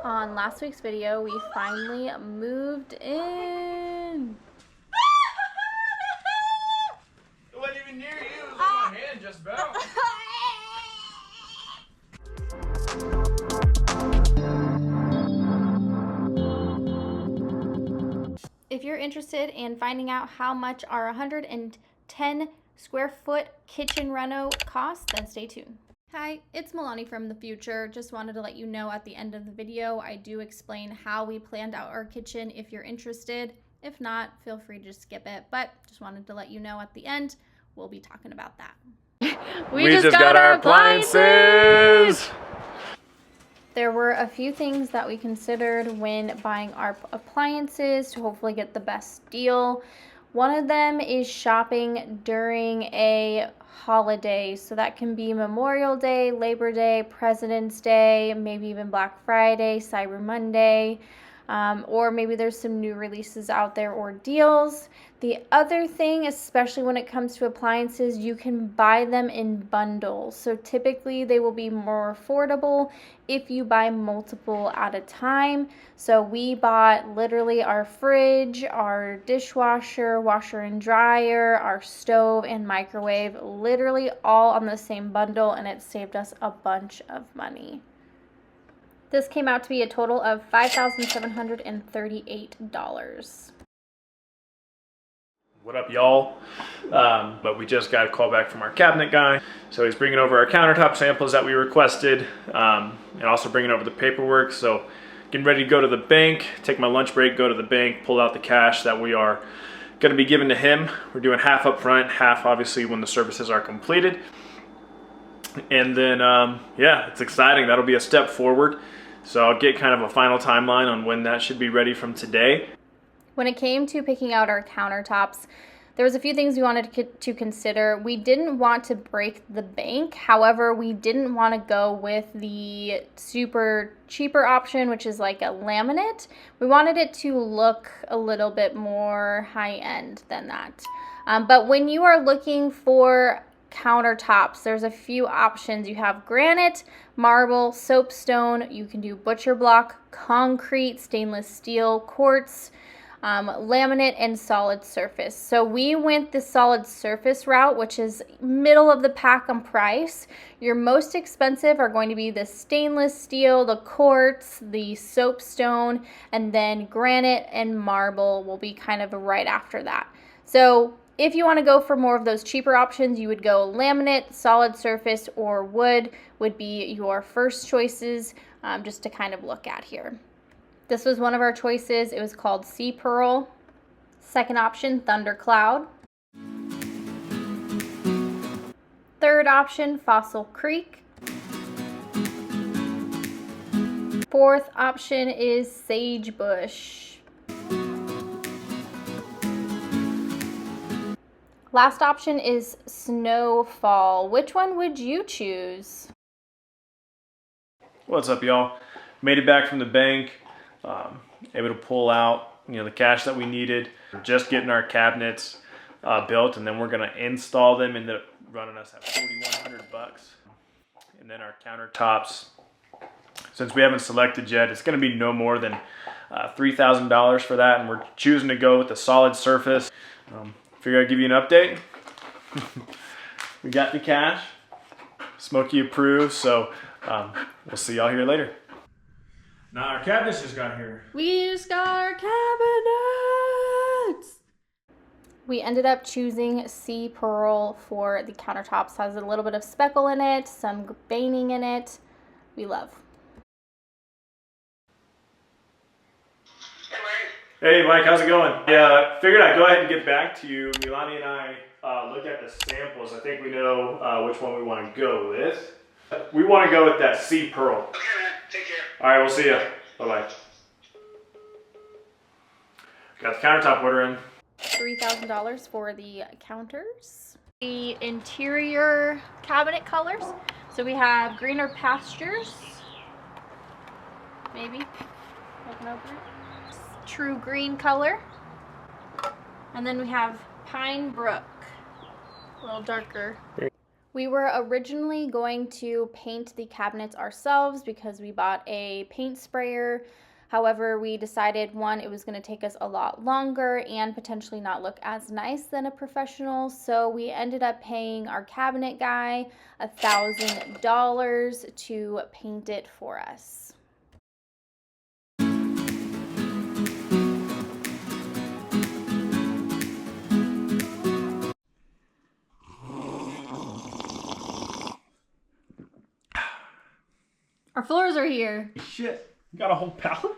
On last week's video, we finally moved in. It wasn't even near you. It was on my hand just about. If you're interested in finding out how much our 110 square foot kitchen reno costs, then stay tuned. Hi, it's Milani from the future. Just wanted to let you know at the end of the video, I do explain how we planned out our kitchen if you're interested. If not, feel free to just skip it, but just wanted to let you know at the end, we'll be talking about that. we just got our appliances! There were a few things that we considered when buying our appliances to hopefully get the best deal. One of them is shopping during a holiday. So that can be Memorial Day, Labor Day, President's Day, maybe even Black Friday, Cyber Monday, or maybe there's some new releases out there or deals. The other thing, especially when it comes to appliances, you can buy them in bundles. So typically they will be more affordable if you buy multiple at a time. So we bought literally our fridge, our dishwasher, washer and dryer, our stove and microwave, literally all on the same bundle, and it saved us a bunch of money. This came out to be a total of $5,738. What up, y'all? But we just got a call back from our cabinet guy. So he's bringing over our countertop samples that we requested, and also bringing over the paperwork. So getting ready to go to the bank, take my lunch break, go to the bank, pull out the cash that we are going to be giving to him. We're doing half up front, half obviously when the services are completed. And then, yeah, it's exciting. That'll be a step forward. So I'll get kind of a final timeline on when that should be ready from today. When it came to picking out our countertops, there was a few things we wanted to consider. We didn't want to break the bank. However, we didn't want to go with the super cheaper option, which is like a laminate. We wanted it to look a little bit more high-end than that. But when you are looking for countertops, there's a few options. You have granite, marble, soapstone. You can do butcher block, concrete, stainless steel, quartz, laminate, and solid surface. So we went the solid surface route, which is middle of the pack on price. Your most expensive are going to be the stainless steel, the quartz, the soapstone, and then granite and marble will be kind of right after that. So if you want to go for more of those cheaper options, you would go laminate, solid surface, or wood would be your first choices, just to kind of look at here. This was one of our choices. It was called Sea Pearl. Second option, Thunder Cloud. Third option, Fossil Creek. Fourth option is Sagebush. Last option is Snowfall. Which one would you choose? What's up, y'all? Made it back from the bank. Able to pull out, the cash that we needed. We're just getting our cabinets built, and then we're gonna install them. Ended up running us at $4,100, and then our countertops. Since we haven't selected yet, it's gonna be no more than $3,000 for that, and we're choosing to go with the solid surface. Figure I'd give you an update. We got the cash. Smokey approved, so we'll see y'all here later. Now our cabinets just got here. We just got our cabinets! We ended up choosing Sea Pearl for the countertops. Has a little bit of speckle in it, some veining in it. We love. Hey Mike, how's it going? Yeah, figured I'd go ahead and get back to you. Milani and I looked at the samples. I think we know which one we want to go with. We want to go with that Sea Pearl. Okay, man. Take care. All right, we'll see you. Bye-bye. Got the countertop order in. $3,000 for the counters. The interior cabinet colors. So we have greener pastures. Maybe. Looking over it. True green color. And then we have Pine Brook. A little darker. We were originally going to paint the cabinets ourselves because we bought a paint sprayer. However, we decided, one, it was going to take us a lot longer and potentially not look as nice than a professional. So we ended up paying our cabinet guy $1,000 to paint it for us. Our floors are here. Shit, you got a whole pallet?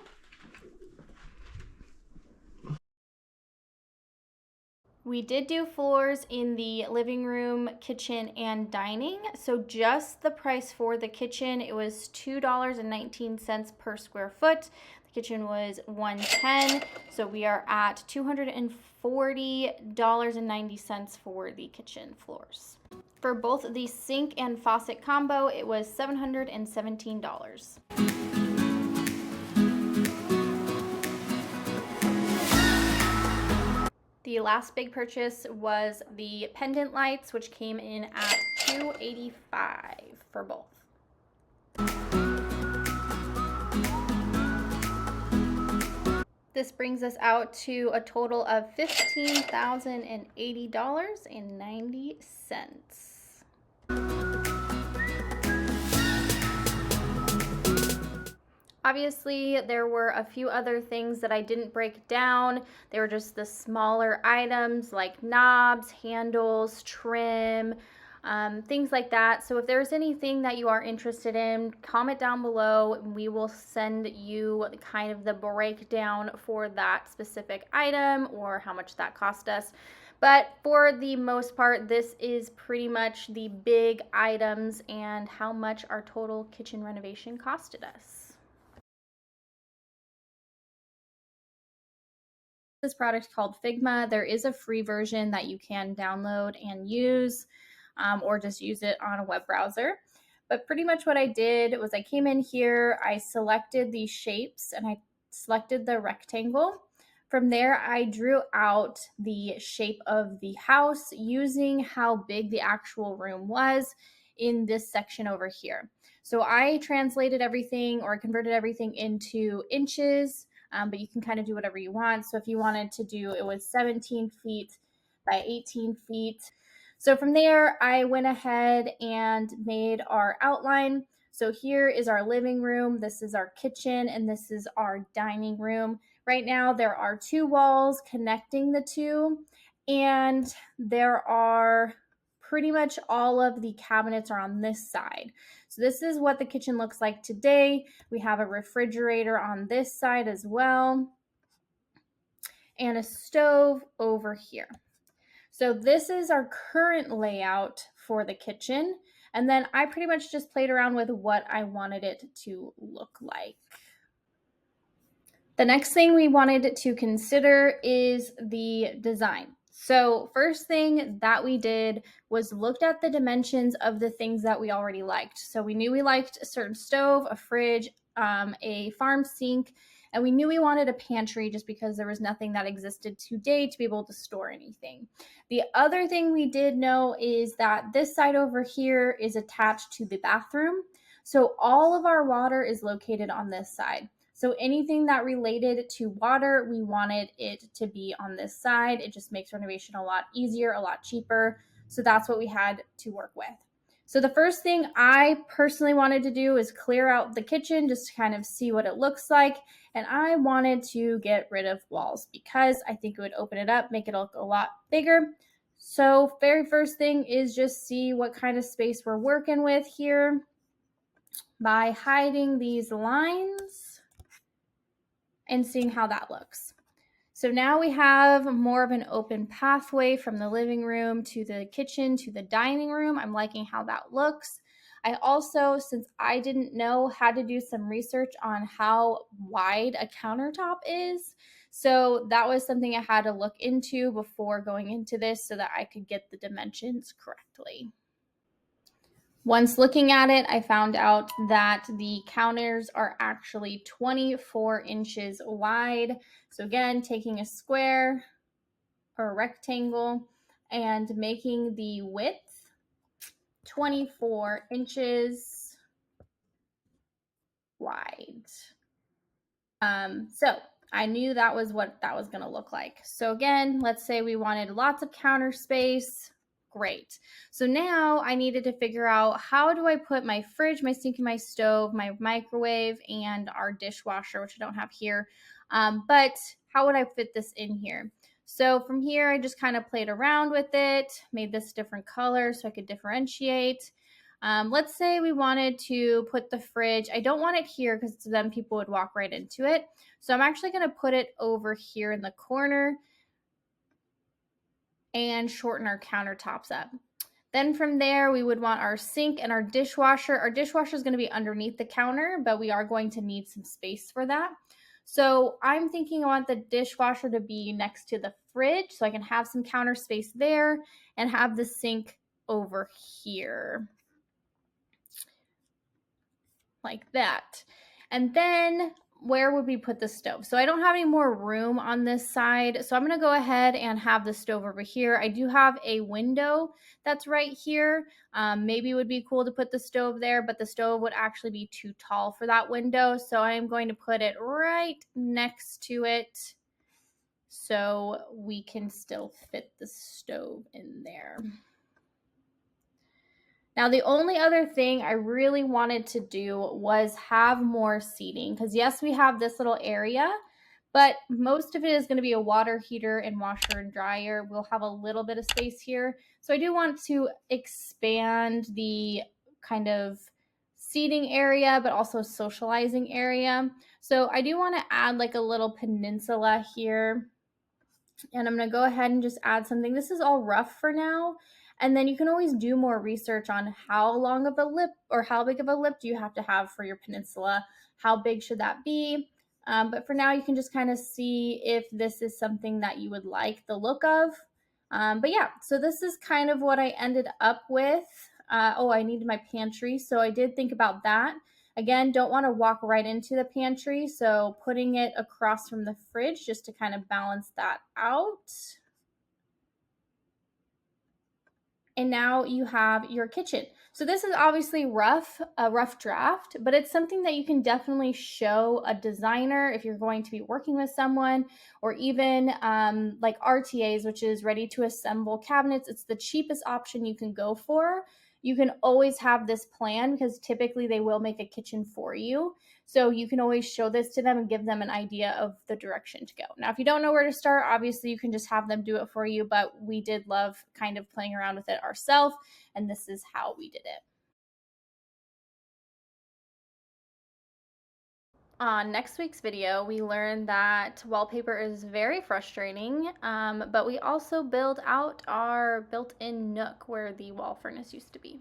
We did do floors in the living room, kitchen, and dining. So just the price for the kitchen, it was $2.19 per square foot. The kitchen was $110. So we are at $240.90 for the kitchen floors. For both the sink and faucet combo, it was $717. The last big purchase was the pendant lights, which came in at $285 for both. This brings us out to a total of $15,080.90. Obviously, there were a few other things that I didn't break down. They were just the smaller items like knobs, handles, trim, things like that. So if there's anything that you are interested in, comment down below. We will send you kind of the breakdown for that specific item or how much that cost us. But for the most part, this is pretty much the big items and how much our total kitchen renovation costed us. This product called Figma. There is a free version that you can download and use, or just use it on a web browser. But pretty much what I did was I came in here, I selected these shapes, and I selected the rectangle. From there, I drew out the shape of the house using how big the actual room was in this section over here. So I translated everything, or converted everything into inches. But you can kind of do whatever you want. So if you wanted to do, it was 17 feet by 18 feet. So from there, I went ahead and made our outline. So here is our living room, this is our kitchen, and this is our dining room. Right now, there are two walls connecting the two, and there are pretty much all of the cabinets are on this side. So this is what the kitchen looks like today. We have a refrigerator on this side as well, and a stove over here. So this is our current layout for the kitchen. And then I pretty much just played around with what I wanted it to look like. The next thing we wanted to consider is the design. So first thing that we did was looked at the dimensions of the things that we already liked. So we knew we liked a certain stove, a fridge, a farm sink, and we knew we wanted a pantry just because there was nothing that existed today to be able to store anything. The other thing we did know is that this side over here is attached to the bathroom. So all of our water is located on this side. So anything that related to water, we wanted it to be on this side. It just makes renovation a lot easier, a lot cheaper. So that's what we had to work with. So the first thing I personally wanted to do is clear out the kitchen just to kind of see what it looks like. And I wanted to get rid of walls because I think it would open it up, make it look a lot bigger. So very first thing is just see what kind of space we're working with here by hiding these lines and seeing how that looks. So now we have more of an open pathway from the living room to the kitchen to the dining room. I'm liking how that looks. I also, since I didn't know, had to do some research on how wide a countertop is. So that was something I had to look into before going into this so that I could get the dimensions correctly. Once looking at it, I found out that the counters are actually 24 inches wide. So again, taking a square or a rectangle and making the width 24 inches wide. So I knew that was what that was going to look like. So again, let's say we wanted lots of counter space. Great. So now I needed to figure out, how do I put my fridge, my sink, and my stove, my microwave, and our dishwasher, which I don't have here. But how would I fit this in here? So from here, I just kind of played around with it, made this different color so I could differentiate. Let's say we wanted to put the fridge. I don't want it here because then people would walk right into it. So I'm actually going to put it over here in the corner and shorten our countertops up. Then from there, we would want our sink and our dishwasher. Our dishwasher is going to be underneath the counter, but we are going to need some space for that. So I'm thinking I want the dishwasher to be next to the fridge so I can have some counter space there and have the sink over here. Like that. And then where would we put the stove? So I don't have any more room on this side. So I'm going to go ahead and have the stove over here. I do have a window that's right here. Maybe it would be cool to put the stove there, but the stove would actually be too tall for that window. So I'm going to put it right next to it so we can still fit the stove in there. Now, the only other thing I really wanted to do was have more seating, because yes, we have this little area, but most of it is going to be a water heater and washer and dryer. We'll have a little bit of space here. So I do want to expand the kind of seating area, but also socializing area. So I do want to add like a little peninsula here. And I'm going to go ahead and just add something. This is all rough for now. And then you can always do more research on how long of a lip or how big of a lip do you have to have for your peninsula. How big should that be? But for now, you can just kind of see if this is something that you would like the look of. But yeah, so this is kind of what I ended up with. Oh, I needed my pantry. So I did think about that. Again, don't want to walk right into the pantry, so putting it across from the fridge just to kind of balance that out. And now you have your kitchen. So this is obviously a rough draft, but it's something that you can definitely show a designer if you're going to be working with someone, or even like RTAs, which is ready to assemble cabinets. It's the cheapest option you can go for. You can always have this plan because typically they will make a kitchen for you. So you can always show this to them and give them an idea of the direction to go. Now, if you don't know where to start, obviously you can just have them do it for you, but we did love kind of playing around with it ourselves, and this is how we did it. On next week's video, we learned that wallpaper is very frustrating, but we also build out our built-in nook where the wall furnace used to be.